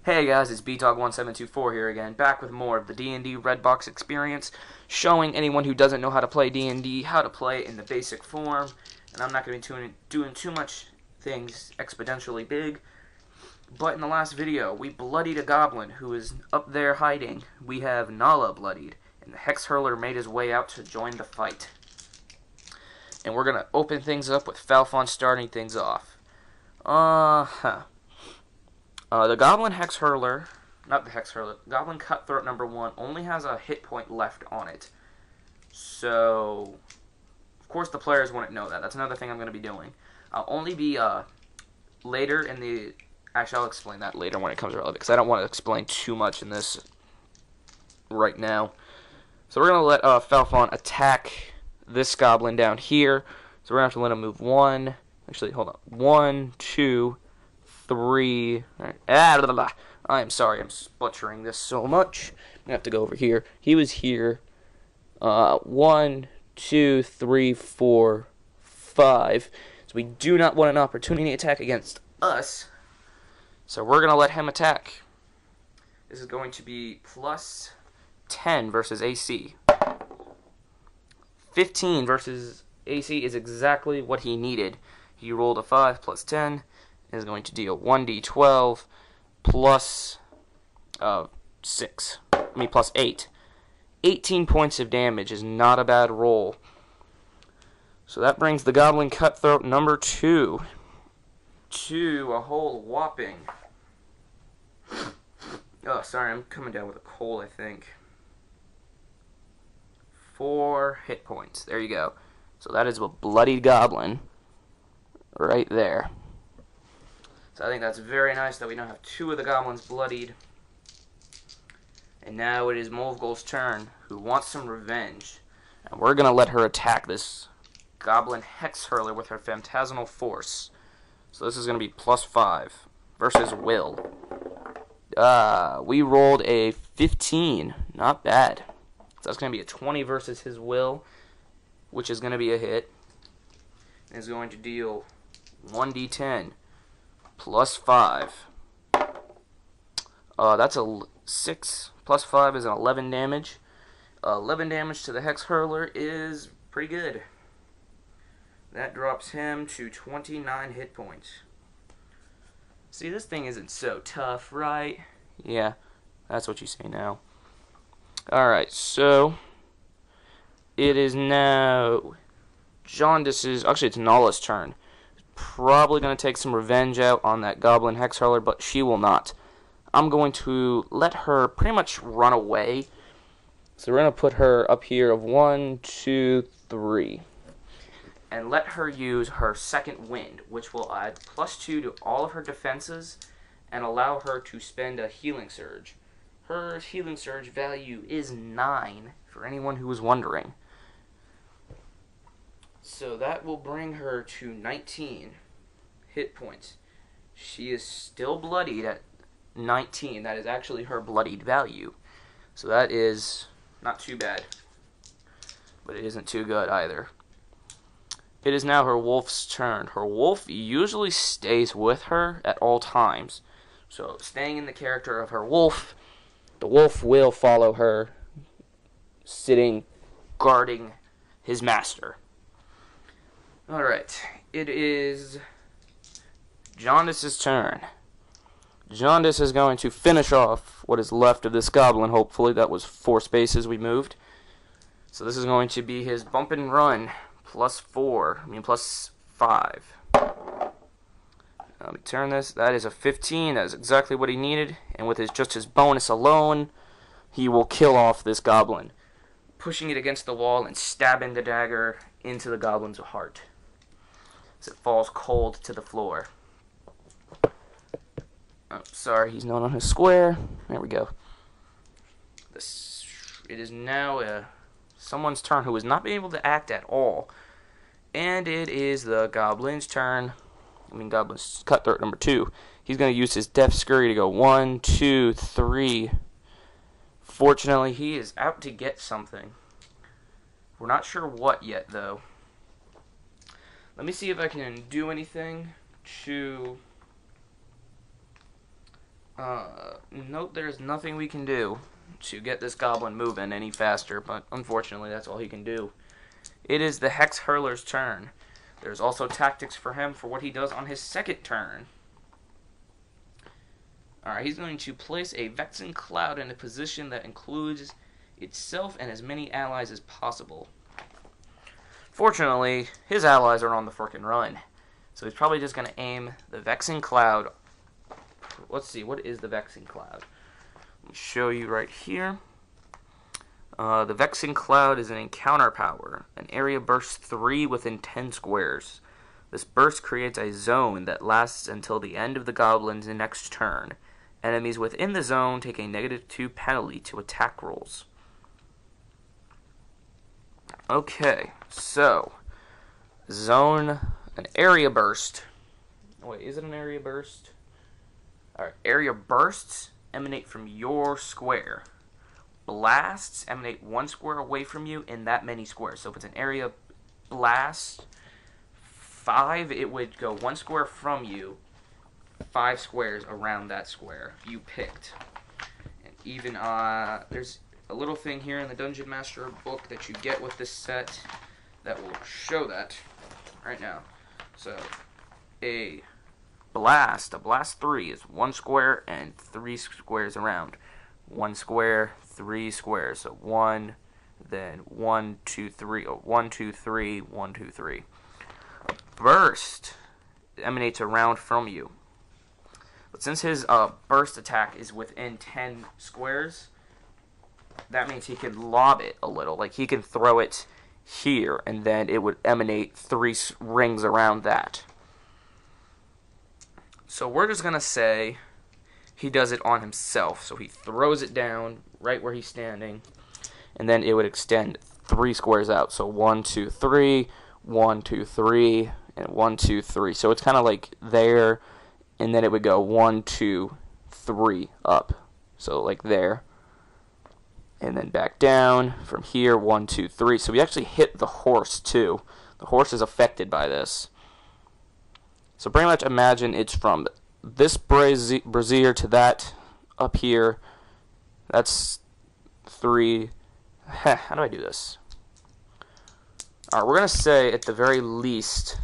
Hey guys, it's BTOG1724 here again, back with more of the D&D Redbox experience, showing anyone who doesn't know how to play D&D how to play it in the basic form. And I'm not going to be doing too much things exponentially big, but in the last video, we bloodied a goblin who is up there hiding. We have Nala bloodied, and the Hex Hurler made his way out to join the fight. And we're going to open things up with Falfon starting things off. The Goblin Hex Hurler, not the Hex Hurler, Goblin Cutthroat number 1 only has a hit point left on it. So, of course the players wouldn't know that. That's another thing I'm going to be doing. I'll only be, later in the... Actually, I'll explain that later when it comes relevant, because I don't want to explain too much in this right now. So we're going to let Falfon attack this goblin down here. So we're going to have to let him move 1. Actually, hold on. 1, 2... 3. Right. I'm sorry, I'm butchering this so much. I'm gonna have to go over here. He was here. 1, 2, 3, 4, 5. So we do not want an opportunity attack against us. So we're gonna let him attack. This is going to be plus 10 versus AC. 15 versus AC is exactly what he needed. He rolled a 5 plus 10. Is going to deal 1d12 plus 8. 18 points of damage is not a bad roll. So that brings the Goblin Cutthroat number 2 to a whole whopping... Oh, sorry, I'm coming down with a cold, I think. 4 hit points. There you go. So that is a bloodied goblin right there. So I think that's very nice that we now have 2 of the goblins bloodied. And now it is Mulvgol's turn, who wants some revenge. And we're going to let her attack this Goblin Hex Hurler with her Phantasmal Force. So this is going to be plus 5 versus Will. We rolled a 15. Not bad. So that's going to be a 20 versus his Will, which is going to be a hit. And is going to deal 1d10. Plus 5. That's a 6. Plus 5 is an 11 damage. 11 damage to the Hex Hurler is pretty good. That drops him to 29 hit points. See, this thing isn't so tough, right? Yeah, that's what you say now. Alright, so it is now Jaundice's... Actually, it's Nala's turn. Probably going to take some revenge out on that Goblin Hex Hurler, but she will not. I'm going to let her pretty much run away. So we're going to put her up here of 1, 2, 3. And let her use her second wind, which will add plus 2 to all of her defenses and allow her to spend a healing surge. Her healing surge value is 9, for anyone who was wondering. So that will bring her to 19 hit points. She is still bloodied at 19. That is actually her bloodied value. So that is not too bad. But it isn't too good either. It is now her wolf's turn. Her wolf usually stays with her at all times. So staying in the character of her wolf, the wolf will follow her, sitting, guarding his master. Alright, it is Jaundice's turn. Jaundice is going to finish off what is left of this goblin, hopefully. That was 4 spaces we moved. So this is going to be his bump and run, plus 5. Let me turn this. That is a 15. That is exactly what he needed. And with just his bonus alone, he will kill off this goblin, pushing it against the wall and stabbing the dagger into the goblin's heart as it falls cold to the floor. Oh, sorry, he's not on his square. There we go. It is now someone's turn who has not been able to act at all. And it is the goblin's turn. Goblin's Cutthroat number 2. He's going to use his Death Scurry to go 1, 2, 3. Fortunately, he is out to get something. We're not sure what yet, though. Let me see if I can do anything to note there's nothing we can do to get this goblin moving any faster, but unfortunately that's all he can do. It is the Hex Hurler's turn. There's also tactics for him for what he does on his second turn. Alright, he's going to place a Vexen Cloud in a position that includes itself and as many allies as possible. Fortunately, his allies are on the frickin' run. So he's probably just going to aim the Vexen Cloud. Let's see, what is the Vexen Cloud? Let me show you right here. The Vexen Cloud is an encounter power. An area bursts 3 within 10 squares. This burst creates a zone that lasts until the end of the goblin's next turn. Enemies within the zone take a -2 penalty to attack rolls. Okay, so zone, an area burst. Wait, is it an area burst? Alright, area bursts emanate from your square. Blasts emanate 1 square away from you in that many squares. So if it's an area blast 5, it would go 1 square from you, 5 squares around that square you picked. And even there's a little thing here in the Dungeon Master book that you get with this set that will show that right now. So a blast 3 is 1 square and 3 squares around. 1 square, 3 squares. So 1, then 1, 2, 3, 1, 2, 3, 1, 2, 3. A burst emanates around from you. But since his burst attack is within 10 squares, that means he can lob it a little. Like, he can throw it here, and then it would emanate 3 rings around that. So we're just going to say he does it on himself. So he throws it down right where he's standing, and then it would extend 3 squares out. So 1, 2, 3, 1, 2, 3, and 1, 2, 3. So it's kind of like there, and then it would go 1, 2, 3 up. So like there. And then back down from here, 1, 2, 3. So we actually hit the horse too. The horse is affected by this. So pretty much imagine it's from this brazier to that up here. That's 3. How do I do this? Alright, we're going to say at the very least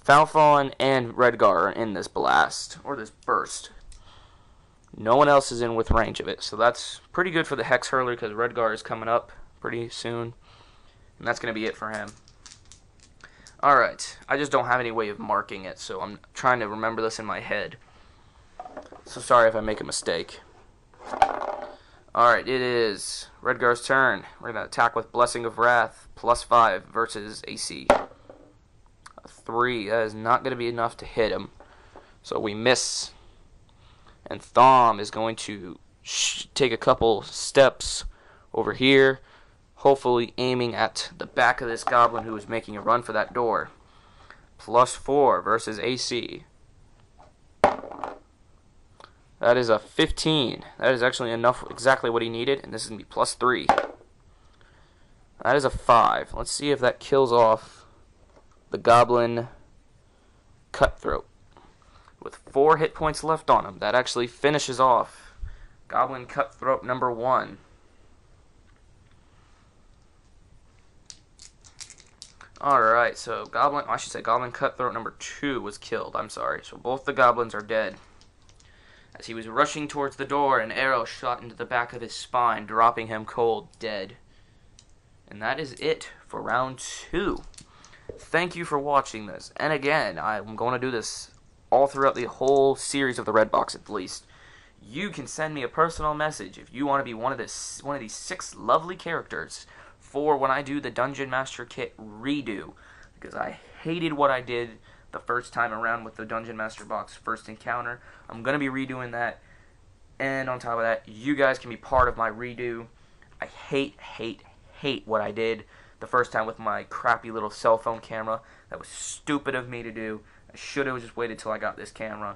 Falfon and Redgar are in this blast, or this burst. No one else is in with range of it, so that's pretty good for the Hex Hurler because Redgar is coming up pretty soon. And that's going to be it for him. Alright, I just don't have any way of marking it, so I'm trying to remember this in my head. So sorry if I make a mistake. Alright, it is Redgar's turn. We're going to attack with Blessing of Wrath, +5 versus AC. A 3, that is not going to be enough to hit him. So we miss. And Thom is going to take a couple steps over here, hopefully aiming at the back of this goblin who is making a run for that door. +4 versus AC. That is a 15. That is actually enough, exactly what he needed, and this is going to be +3. That is a 5. Let's see if that kills off the goblin Cutthroat. With 4 hit points left on him, that actually finishes off Goblin Cutthroat number 1. Alright, so Goblin Cutthroat number 2 was killed. I'm sorry. So both the goblins are dead. As he was rushing towards the door, an arrow shot into the back of his spine, dropping him cold, dead. And that is it for round 2. Thank you for watching this. And again, I'm going to do this all throughout the whole series of the Red Box at least. You can send me a personal message if you want to be one of these 6 lovely characters for when I do the Dungeon Master Kit redo, because I hated what I did the first time around with the Dungeon Master Box first encounter. I'm going to be redoing that, and on top of that, you guys can be part of my redo. I hate what I did the first time with my crappy little cell phone camera. That was stupid of me to do. I should have just waited till I got this camera.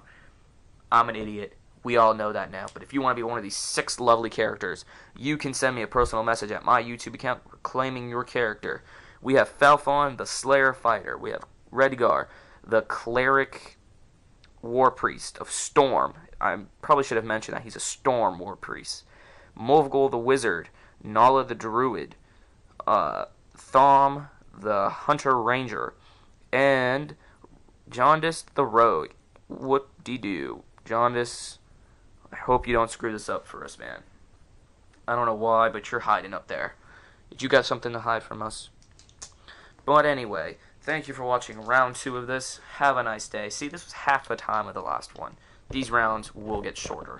I'm an idiot. We all know that now. But if you want to be one of these 6 lovely characters, you can send me a personal message at my YouTube account claiming your character. We have Falfon, the Slayer Fighter. We have Redgar, the Cleric War Priest of Storm. I probably should have mentioned that he's a Storm War Priest. Movgol the Wizard. Nala the Druid. Thom the Hunter Ranger. And Jaundice the Rogue. Whoop-de-doo. Jaundice, I hope you don't screw this up for us, man. I don't know why, but you're hiding up there. Did you got something to hide from us? But anyway, thank you for watching round 2 of this. Have a nice day. See, this was half the time of the last one. These rounds will get shorter.